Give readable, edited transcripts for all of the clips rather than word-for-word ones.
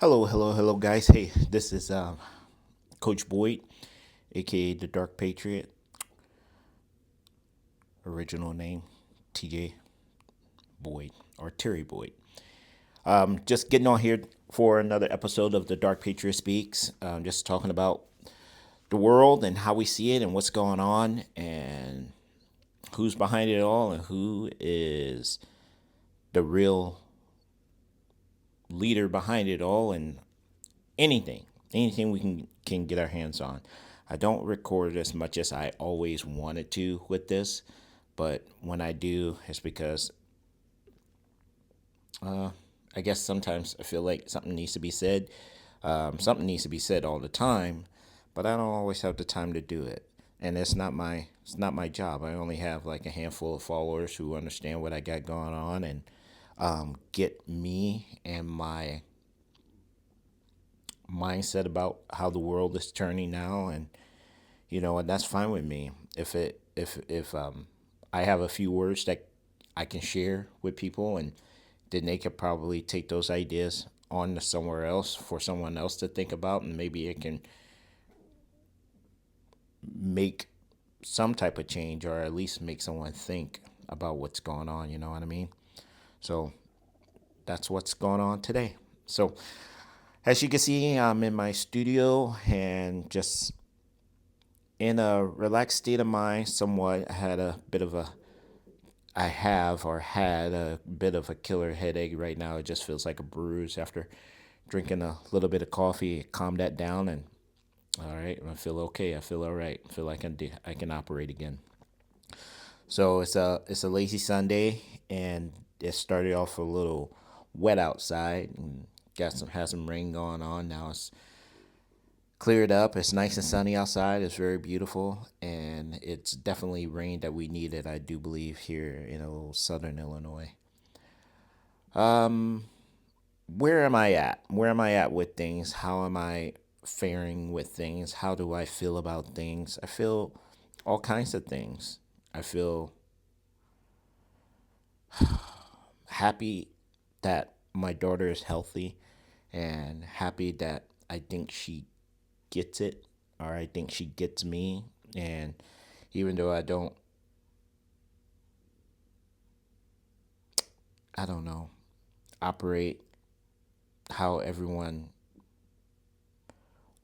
Hello, guys. Hey, this is Coach Boyd, aka the Dark Patriot. Original name TJ Boyd or Terry Boyd. Just getting on here for another episode of the Dark Patriot Speaks. Just talking about the world and how we see it and what's going on and who's behind it all and who is the real leader behind it all and anything we can get our hands on. I don't record as much as I always wanted to with this, but when I do, it's because I guess sometimes I feel like something needs to be said. Something needs to be said all the time, but I don't always have the time to do it, and it's not my job. I only have like a handful of followers who understand what I got going on and get me and my mindset about how the world is turning now, and and that's fine with me. If I have a few words that I can share with people, and then they could probably take those ideas on to somewhere else for someone else to think about, and maybe it can make some type of change, or at least make someone think about what's going on. You know what I mean? So that's what's going on today. So as you can see, I'm in my studio and just in a relaxed state of mind. Somewhat, I have or had a bit of a killer headache right now. It just feels like a bruise after drinking a little bit of coffee. It calmed that down, and all right, I feel okay. I feel all right. I feel like I can operate again. So it's a lazy Sunday, and it started off a little wet outside, and got some has some rain going on. Now it's cleared up. It's nice and sunny outside. It's very beautiful, and it's definitely rain that we needed. I do believe here in a little southern Illinois. Um, where am I at? Where am I at with things? How am I faring with things? How do I feel about things? I feel all kinds of things. I feel happy that my daughter is healthy, and happy that I think she gets it, or I think she gets me. And even though I don't know, operate how everyone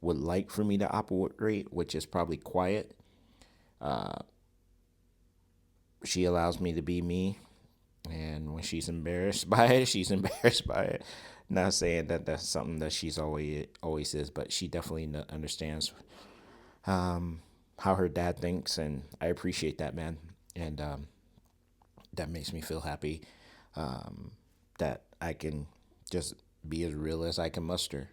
would like for me to operate, which is probably quiet, she allows me to be me. And when she's embarrassed by it, she's embarrassed by it. Not saying that that's something that she's always is, but she definitely understands how her dad thinks, and I appreciate that, man. And that makes me feel happy that I can just be as real as I can muster.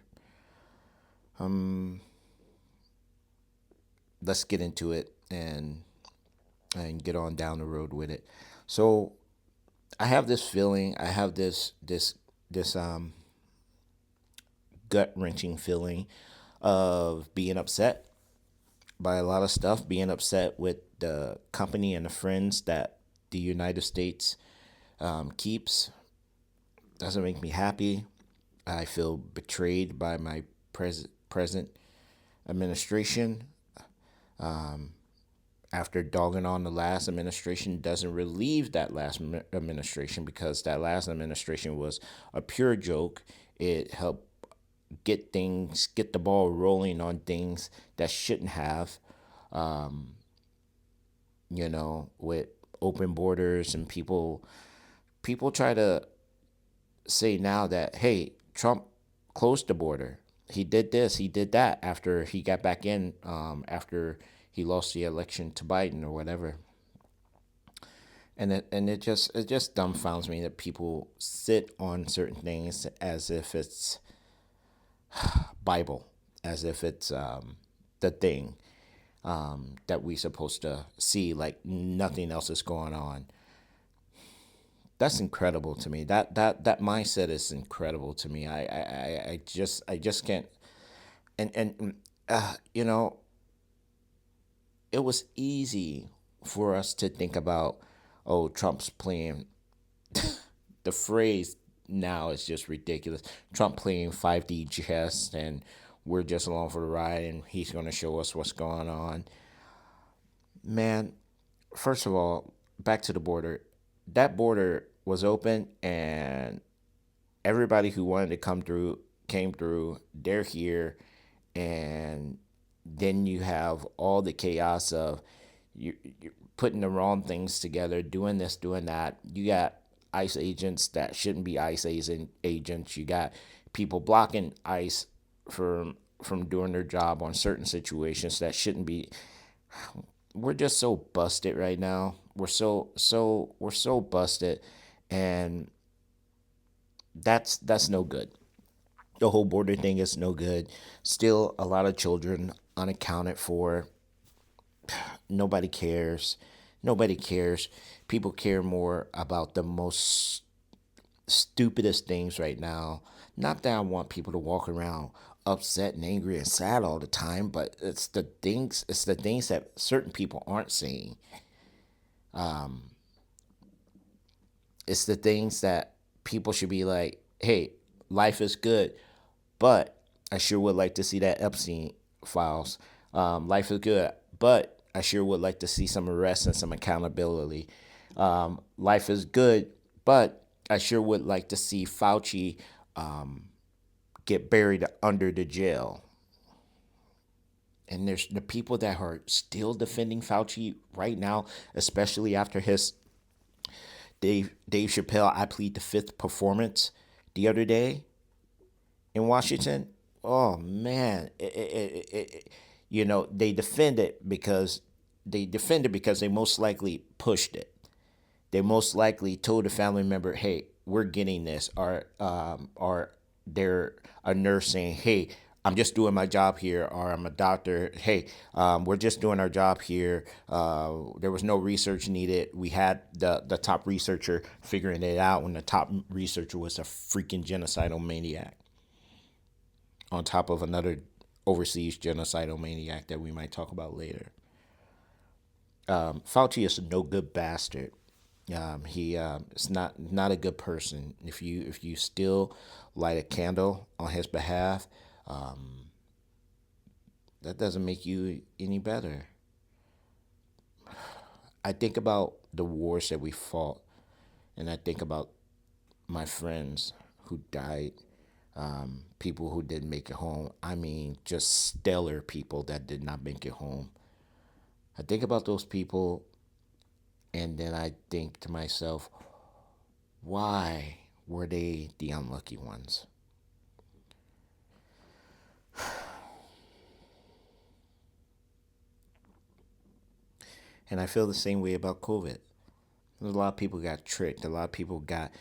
Let's get into it and get on down the road with it. So I have this feeling. I have this gut wrenching feeling of being upset by a lot of stuff. Being upset with the company and the friends that the United States keeps. Doesn't make me happy. I feel betrayed by my present administration. After dogging on the last administration, doesn't relieve that last administration, because that last administration was a pure joke. It helped get the ball rolling on things that shouldn't have, with open borders. And people try to say now that, hey, Trump closed the border. He did this, he did that after he got back in, after he lost the election to Biden or whatever. And it just dumbfounds me that people sit on certain things as if it's Bible, as if it's the thing that we supposed to see, like nothing else is going on. That's incredible to me. That mindset is incredible to me. I just can't. And you know, it was easy for us to think about, oh, Trump's playing the phrase. now is just ridiculous. Trump playing 5D chess, and we're just along for the ride, and he's going to show us what's going on. Man, first of all, back to the border. That border was open, and everybody who wanted to come through came through. They're here, and then you have all the chaos of you putting the wrong things together, doing this, doing that. You got ICE agents that shouldn't be ICE agents. You got people blocking ICE from doing their job on certain situations that shouldn't be. We're just so busted right now. We're so busted, and that's no good. The whole border thing is no good. Still, a lot of children unaccounted for. Nobody cares. Nobody cares. People care more about the most stupidest things right now. Not that I want people to walk around upset and angry and sad all the time, but it's the things that certain people aren't saying. It's the things that people should be like, hey, life is good, but I sure would like to see that Epstein files. Life is good, but I sure would like to see some arrests and some accountability. Life is good, but I sure would like to see Fauci get buried under the jail. And there's the people that are still defending Fauci right now, especially after his Dave Chappelle I plead the fifth performance the other day in Washington. Oh man, they defend it because they most likely pushed it. They most likely told a family member, "Hey, we're getting this," or they're a nurse saying, "Hey, I'm just doing my job here," or I'm a doctor. Hey, we're just doing our job here. There was no research needed. We had the top researcher figuring it out when the top researcher was a freaking genocidal maniac, on top of another overseas genocidal maniac that we might talk about later. Fauci is a no good bastard. He is not a good person. If you still light a candle on his behalf, that doesn't make you any better. I think about the wars that we fought, and I think about my friends who died, people who didn't make it home. I mean, just stellar people that did not make it home. I think about those people, and then I think to myself, why were they the unlucky ones? And I feel the same way about COVID. A lot of people got tricked. A lot of people got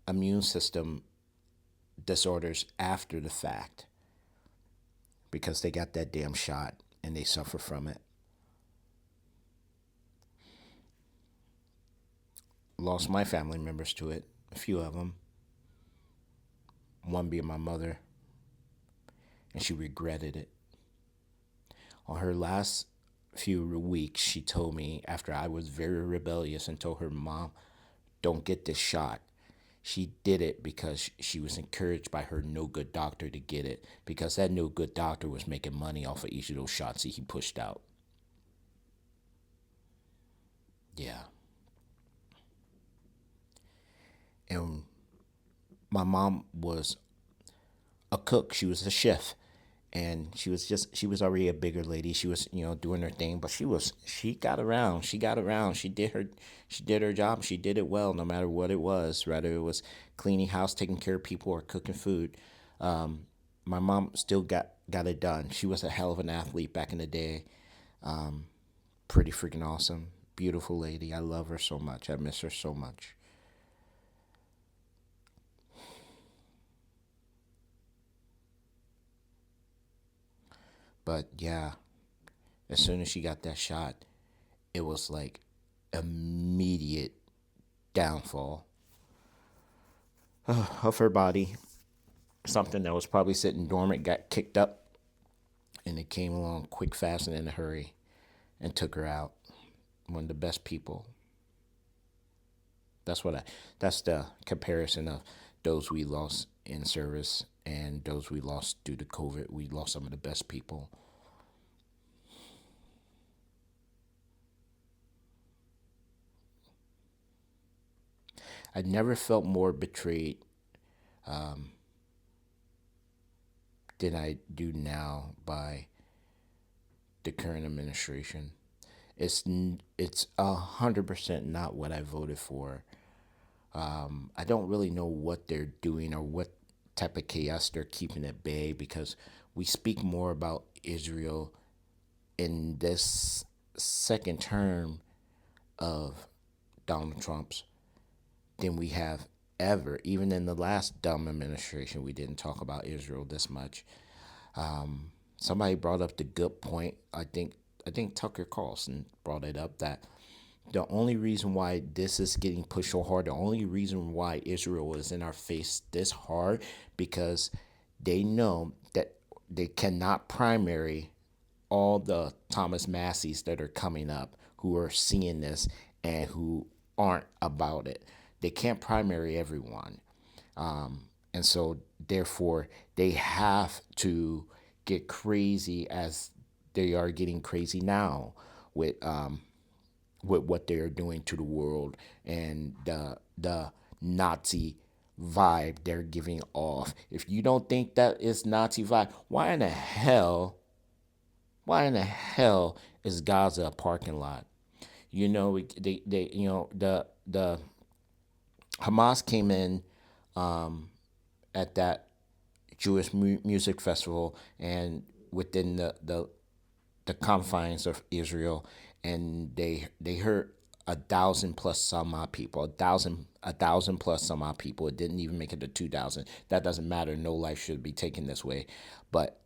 immune system disorders after the fact because they got that damn shot and they suffer from it. Lost my family members to it, a few of them. One being my mother, and she regretted it. On her last few weeks, she told me, after I was very rebellious and told her, "Mom, don't get this shot." She did it because she was encouraged by her no good doctor to get it, because that no good doctor was making money off of each of those shots that he pushed out. Yeah. And my mom was a cook. She was a chef, and she was already a bigger lady. She was doing her thing, but she got around. She got around. She did her job. She did it well, no matter what it was. Whether it was cleaning house, taking care of people, or cooking food. My mom still got it done. She was a hell of an athlete back in the day. Pretty freaking awesome. Beautiful lady. I love her so much. I miss her so much. But yeah, as soon as she got that shot, it was like immediate downfall of her body. Something that was probably sitting dormant got kicked up, and it came along quick, fast, and in a hurry and took her out. One of the best people That's what I. That's the comparison of those we lost in service and those we lost due to COVID. We lost some of the best people. I never felt more betrayed than I do now by the current administration. It's 100% not what I voted for. I don't really know what they're doing or what type of chaos they're keeping at bay, because we speak more about Israel in this second term of Donald Trump's than we have ever. Even in the last dumb administration, we didn't talk about Israel this much. Somebody brought up the good point. I think Tucker Carlson brought it up that the only reason why this is getting pushed so hard, the only reason why Israel is in our face this hard, because they know that they cannot primary all the Thomas Masseys that are coming up who are seeing this and who aren't about it. They can't primary everyone. And so, therefore, they have to get crazy as they are getting crazy now with what they are doing to the world and the Nazi vibe they're giving off. If you don't think that is Nazi vibe, why in the hell is Gaza a parking lot? The Hamas came in at that Jewish music festival and within the confines of Israel, and they hurt 1,000 plus some odd people, a thousand plus some odd people. It didn't even make it to 2,000. That doesn't matter. No life should be taken this way, but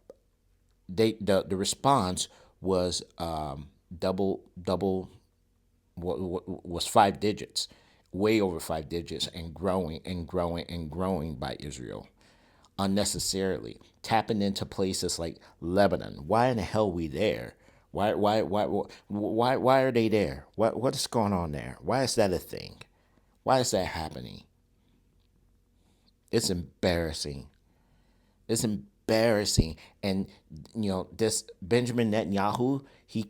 the response was double was 5 digits, way over 5 digits, and growing and growing and growing by Israel unnecessarily, tapping into places like Lebanon. Why in the hell are we there? Why are they there? What's going on there? Why is that a thing? Why is that happening? It's embarrassing. It's embarrassing. And this Benjamin Netanyahu, he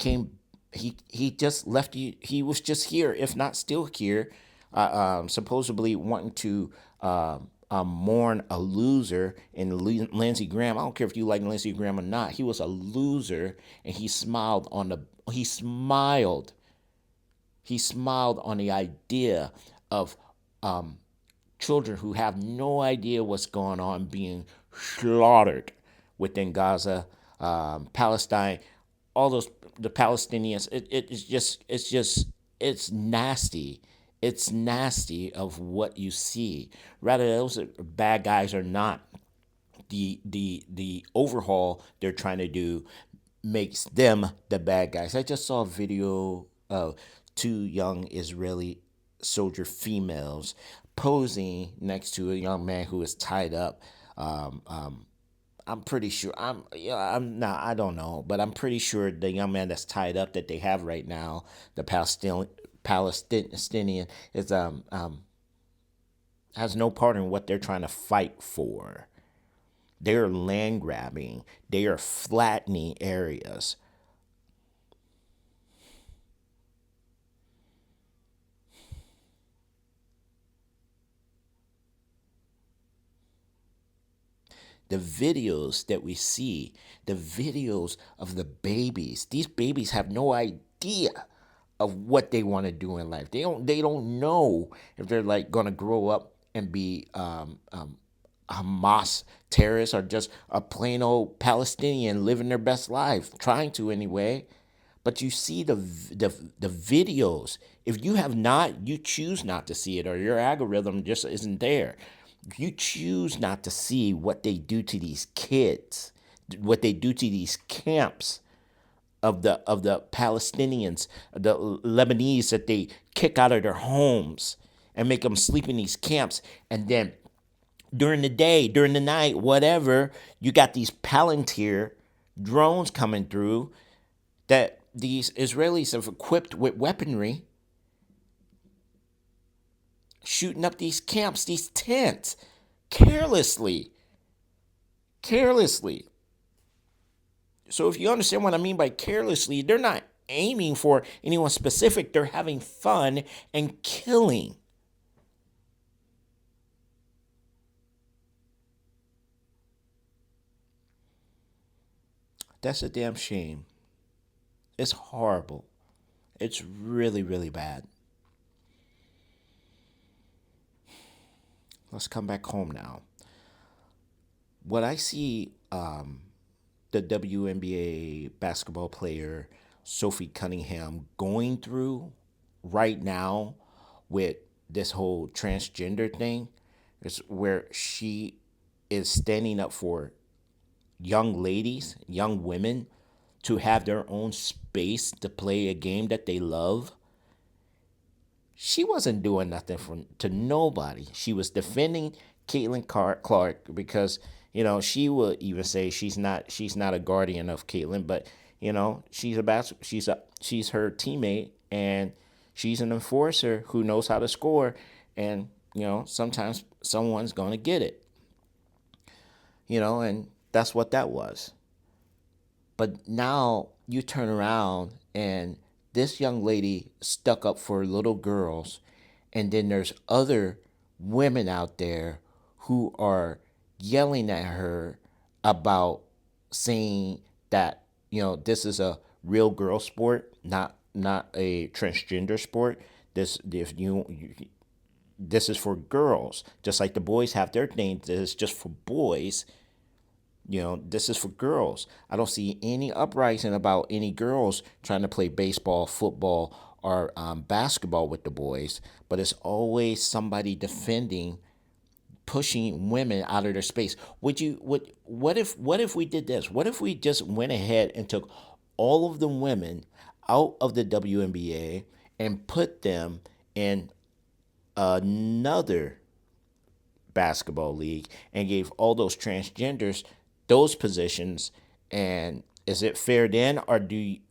just left. He was just here, if not still here, supposedly wanting to mourn a loser in Lindsey Graham. I don't care if you like Lindsey Graham or not. He was a loser, and he smiled on the idea of children who have no idea what's going on being slaughtered within Gaza, Palestine, all those the Palestinians. It's nasty. It's nasty of what you see. Rather, those bad guys are not. The overhaul they're trying to do makes them the bad guys. I just saw a video of two young Israeli soldier females posing next to a young man who is tied up. I'm pretty sure I'm not. I don't know, but I'm pretty sure the young man that's tied up that they have right now, the Palestinian, is has no part in what they're trying to fight for. They're land grabbing. They are flattening areas. The videos that we see, the videos of the babies. These babies have no idea of what they want to do in life. They don't know if they're like gonna grow up and be Hamas terrorists or just a plain old Palestinian living their best life, trying to anyway. But you see the videos. If you have not, you choose not to see it, or your algorithm just isn't there. You choose not to see what they do to these kids, what they do to these camps of the Palestinians, the Lebanese that they kick out of their homes and make them sleep in these camps, and then during the day, during the night, whatever, you got these Palantir drones coming through that these Israelis have equipped with weaponry, shooting up these camps, these tents, carelessly. Carelessly. So if you understand what I mean by carelessly, they're not aiming for anyone specific. They're having fun and killing. That's a damn shame. It's horrible. It's really, really bad. Let's come back home now. What I see the WNBA basketball player Sophie Cunningham going through right now with this whole transgender thing is where she is standing up for young ladies, young women to have their own space to play a game that they love. She wasn't doing nothing to nobody. She was defending Clark because she will even say she's not a guardian of Caitlin, but she's her teammate, and she's an enforcer who knows how to score, and sometimes someone's gonna get it, and that's what that was. But now you turn around and this young lady stuck up for little girls, and then there's other women out there who are yelling at her about saying that this is a real girl sport, not a transgender sport. This is for girls, just like the boys have their thing. This is just for boys. This is for girls. I don't see any uprising about any girls trying to play baseball, football, or basketball with the boys, but it's always somebody defending, pushing women out of their space. What if we did this? What if we just went ahead and took all of the women out of the WNBA and put them in another basketball league and gave all those transgenders those positions? And is it fair then, or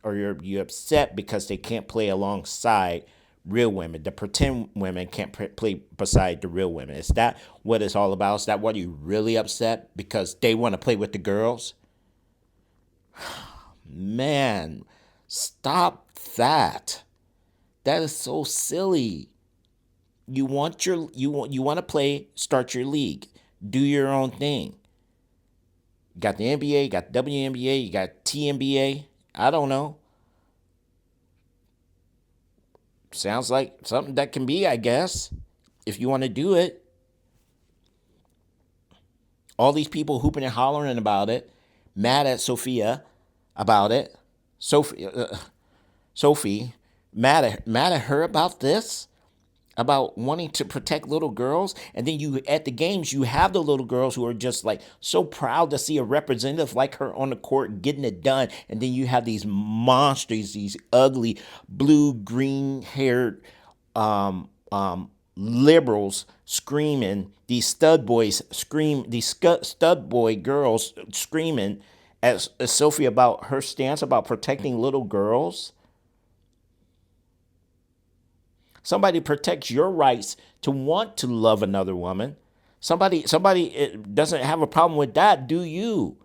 are you upset because they can't play alongside real women? The pretend women can't play beside the real women. Is that what it's all about? Is that what you really upset because they want to play with the girls? Man, stop that. That is so silly. You want to play, start your league. Do your own thing. You got the NBA, you got WNBA, you got TNBA. I don't know. Sounds like something that can be, I guess, if you want to do it. All these people hooping and hollering about it, mad at Sophia about it. Sophie, mad at her about this, about wanting to protect little girls. And then you at the games you have the little girls who are just like so proud to see a representative like her on the court getting it done. And then you have these monsters, these ugly blue green haired liberals screaming, these stud boy girls screaming at Sophie about her stance about protecting little girls. Somebody protects your rights to want to love another woman. Somebody doesn't have a problem with that. Do you?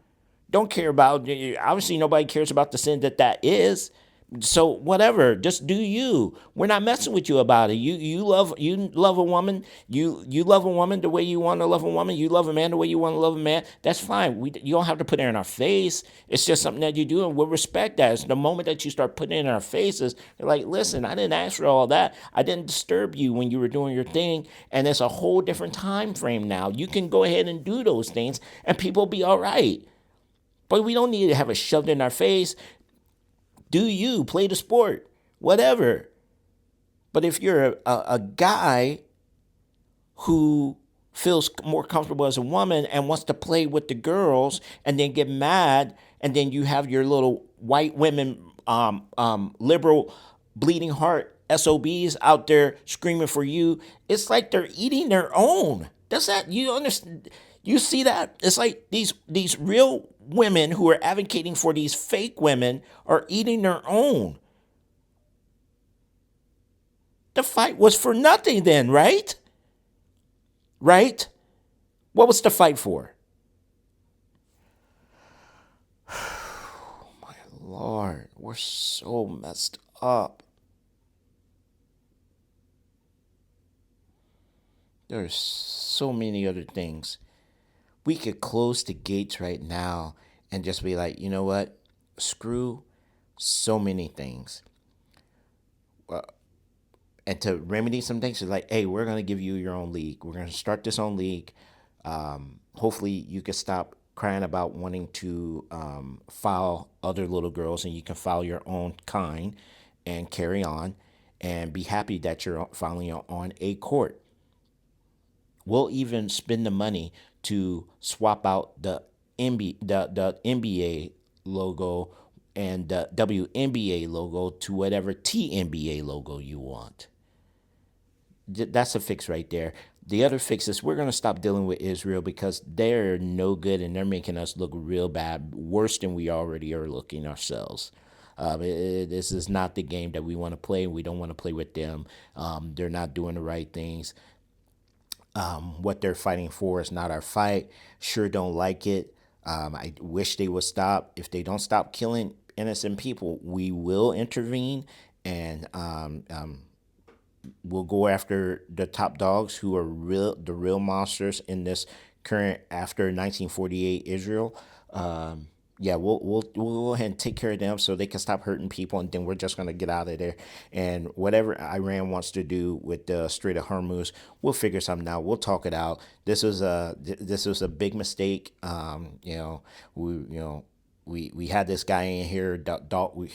Don't care about. Obviously, nobody cares about the sin that is. So whatever, just do you. We're not messing with you about it. You love a woman. You love a woman the way you want to love a woman. You love a man the way you want to love a man. That's fine. You don't have to put it in our face. It's just something that you do, and we'll respect that. It's the moment that you start putting it in our faces, you're like, listen, I didn't ask for all that. I didn't disturb you when you were doing your thing, and it's a whole different time frame now. You can go ahead and do those things, and people will be all right. But we don't need to have it shoved in our face. Do you play the sport? Whatever. But if you're a guy who feels more comfortable as a woman and wants to play with the girls and then get mad, and then you have your little white women, liberal, bleeding heart SOBs out there screaming for you, it's like they're eating their own. Does that, you understand? You see that? It's like these real women who are advocating for these fake women are eating their own. The fight was for nothing then, right? right? What was the fight for? My Lord, we're so messed up. There's so many other things. We could close the gates right now and just be like, you know what? Screw so many things. And to remedy some things, it's like, hey, we're going to give you your own league. We're going to start this own league. Hopefully, you can stop crying about wanting to file other little girls, and you can file your own kind and carry on and be happy that you're filing on a court. We'll even spend the money to swap out the NBA logo and the WNBA logo to whatever TNBA logo you want. That's a fix right there. The other fix is we're going to stop dealing with Israel because they're no good and they're making us look real bad, worse than we already are looking ourselves. This is not the game that we want to play. We don't want to play with them. They're not doing the right things. What they're fighting for is not our fight. Sure don't like it. I wish they would stop. If they don't stop killing innocent people, we will intervene and we'll go after the top dogs who are the real monsters in this current after 1948 Israel. Yeah, we'll go ahead and take care of them so they can stop hurting people, and then we're just gonna get out of there. And whatever Iran wants to do with the Strait of Hormuz, we'll figure something out. We'll talk it out. This was a big mistake. We had this guy in here,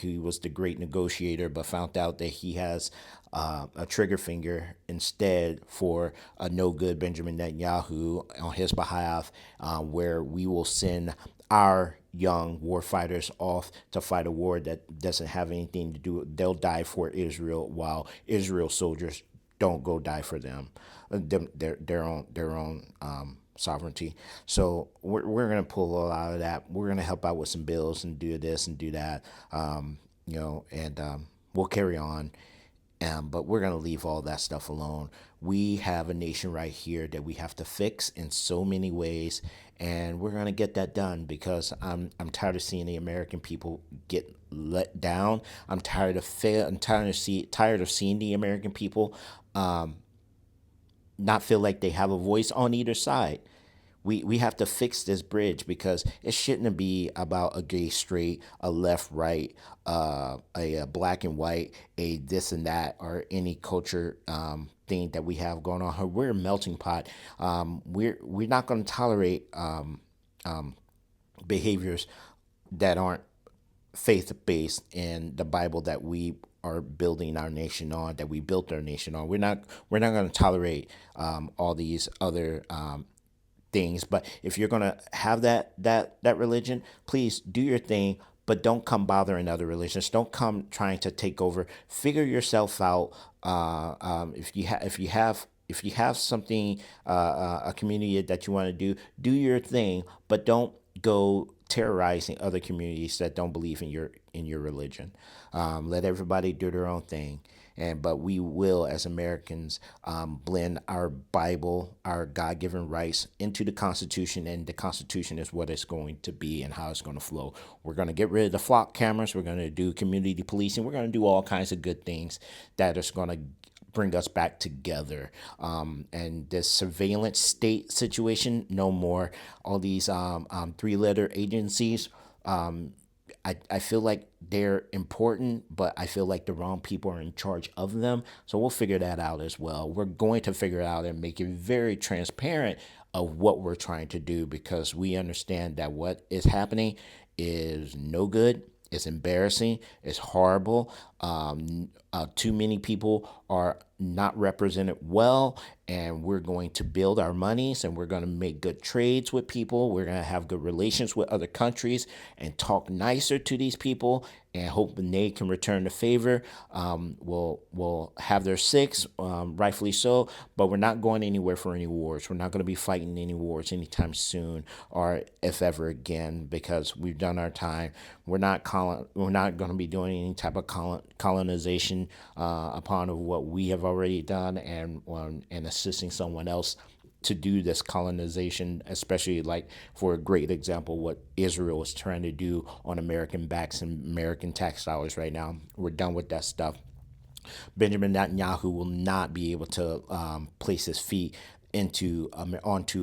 who was the great negotiator, but found out that he has a trigger finger instead for a no good Benjamin Netanyahu on his behalf, where we will send our young war fighters off to fight a war that doesn't have anything to do. They'll die for Israel while Israel soldiers don't go die for them, their own sovereignty. So we're gonna pull a lot of that. We're gonna help out with some bills and do this and do that, and we'll carry on. But we're gonna leave all that stuff alone. We have a nation right here that we have to fix in so many ways, and we're gonna get that done because I'm tired of seeing the American people get let down. I'm tired of fail. I'm tired of seeing the American people not feel like they have a voice on either side. We have to fix this bridge because it shouldn't be about a gay straight, a left right, a black and white, a this and that, or any culture thing that we have going on here. We're a melting pot. We're not going to tolerate behaviors that aren't faith based in the Bible that we are building our nation on, that we built our nation on. We're not going to tolerate all these other things. But if you're gonna have that religion, please do your thing. But don't come bothering other religions. Don't come trying to take over. Figure yourself out. If you have something, a community that you want to do your thing. But don't go terrorizing other communities that don't believe in your religion. Let everybody do their own thing. But we will, as Americans, blend our Bible, our God-given rights into the Constitution, and the Constitution is what it's going to be and how it's going to flow. We're going to get rid of the flock cameras. We're going to do community policing. We're going to do all kinds of good things that is going to bring us back together. And this surveillance state situation, no more. All these three-letter agencies. I feel like they're important, but I feel like the wrong people are in charge of them. So we'll figure that out as well. We're going to figure it out and make it very transparent of what we're trying to do because we understand that what is happening is no good. It's embarrassing. It's horrible. Too many people are not represented well, and we're going to build our monies and we're going to make good trades with people. We're going to have good relations with other countries and talk nicer to these people and hoping they can return the favor. We'll have their six, rightfully so, but we're not going anywhere for any wars. We're not going to be fighting any wars anytime soon or if ever again because we've done our time. We're not going to be doing any type of colonization upon of what we have already done and assisting someone else to do this colonization, especially like for a great example, what Israel is trying to do on American backs and American tax dollars right now. We're done with that stuff. Benjamin Netanyahu will not be able to place his feet onto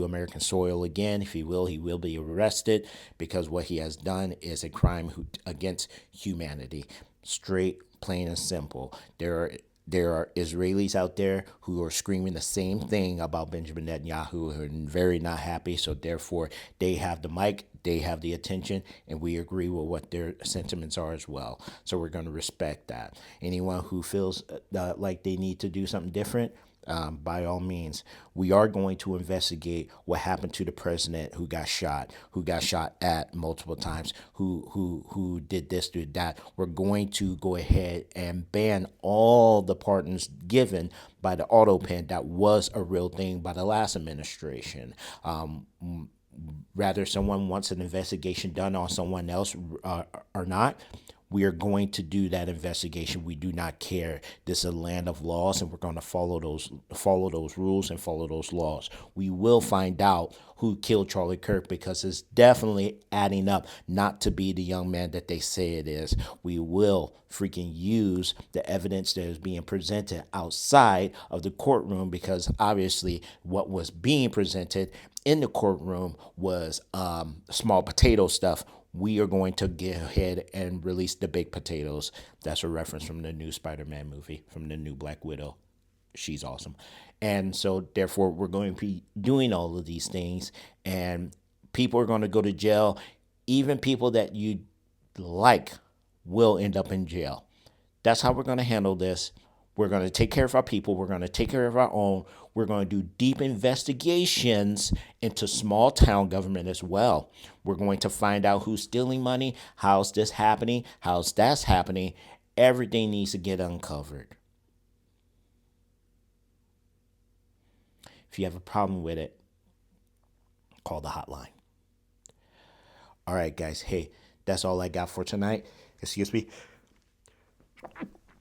American soil again. If he will be arrested because what he has done is a crime against humanity. Straight, plain and simple. There are Israelis out there who are screaming the same thing about Benjamin Netanyahu, who are very not happy. So therefore, they have the mic, they have the attention, and we agree with what their sentiments are as well. So we're going to respect that. Anyone who feels like they need to do something different, by all means, we are going to investigate what happened to the president who got shot at multiple times, who did this, did that. We're going to go ahead and ban all the pardons given by the auto pen that was a real thing by the last administration. Rather someone wants an investigation done on someone else or not, we are going to do that investigation. We do not care. This is a land of laws, and we're going to follow those rules and follow those laws. We will find out who killed Charlie Kirk, because it's definitely adding up not to be the young man that they say it is. We will freaking use the evidence that is being presented outside of the courtroom, because obviously what was being presented in the courtroom was small potato stuff. We are going to get ahead and release the big potatoes. That's a reference from the new Spider-Man movie, from the new Black Widow. She's awesome. And so therefore we're going to be doing all of these things, and people are going to go to jail. Even people that you like will end up in jail. That's how we're going to handle this. We're going to take care of our people. We're going to take care of our own. We're going to do deep investigations into small town government as well. We're going to find out who's stealing money, how's this happening, how's that's happening. Everything needs to get uncovered. If you have a problem with it, call the hotline. All right, guys. Hey, that's all I got for tonight. Excuse me.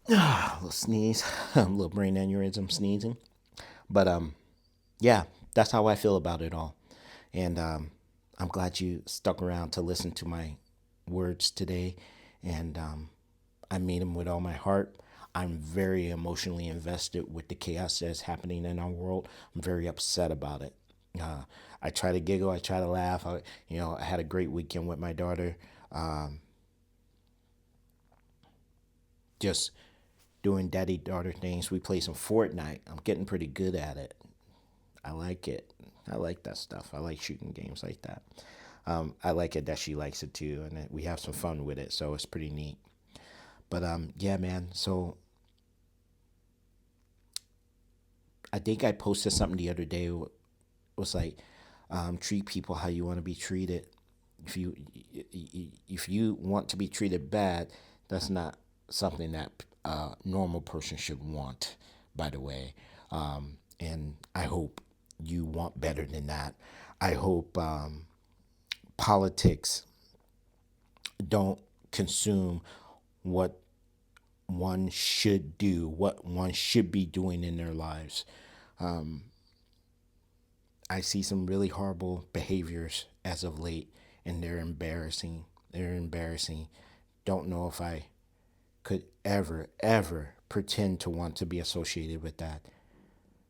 A little sneeze, a little brain aneurysm sneezing. But yeah, that's how I feel about it all. And I'm glad you stuck around to listen to my words today. And I mean them with all my heart. I'm very emotionally invested with the chaos that's happening in our world. I'm very upset about it. I try to giggle, I try to laugh. I had a great weekend with my daughter. Just doing daddy-daughter things. We play some Fortnite. I'm getting pretty good at it. I like it. I like that stuff. I like shooting games like that. I like it that she likes it too, and we have some fun with it, so it's pretty neat. But yeah, man. So I think I posted something the other day. It was like, treat people how you want to be treated. If you want to be treated bad, that's not something that a normal person should want, by the way. And I hope you want better than that. I hope politics don't consume what one should do, what one should be doing in their lives. I see some really horrible behaviors as of late, and they're embarrassing. They're embarrassing. Don't know if I could ever pretend to want to be associated with that.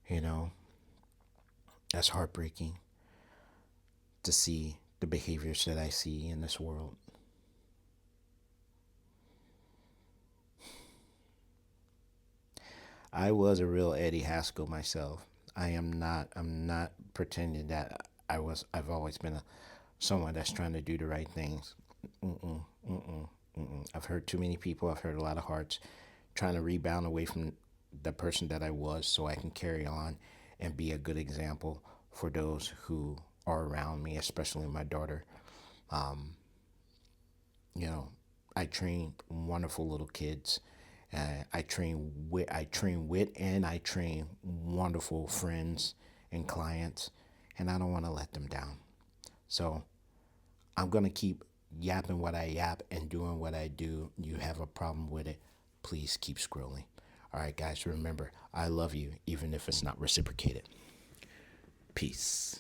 You know, that's heartbreaking to see the behaviors that I see in this world. I was a real Eddie Haskell myself. I'm not pretending that I've always been someone that's trying to do the right things. Mm-mm, mm-mm, mm-mm. I've hurt too many people. I've hurt a lot of hearts, trying to rebound away from the person that I was, so I can carry on and be a good example for those who are around me, especially my daughter. Um, you know, I train wonderful little kids. I train with, and I train wonderful friends and clients, and I don't want to let them down. So I'm gonna keep yapping what I yap and doing what I do. You have a problem with it, please keep scrolling. All right, guys, remember, I love you, even if it's not reciprocated. Peace.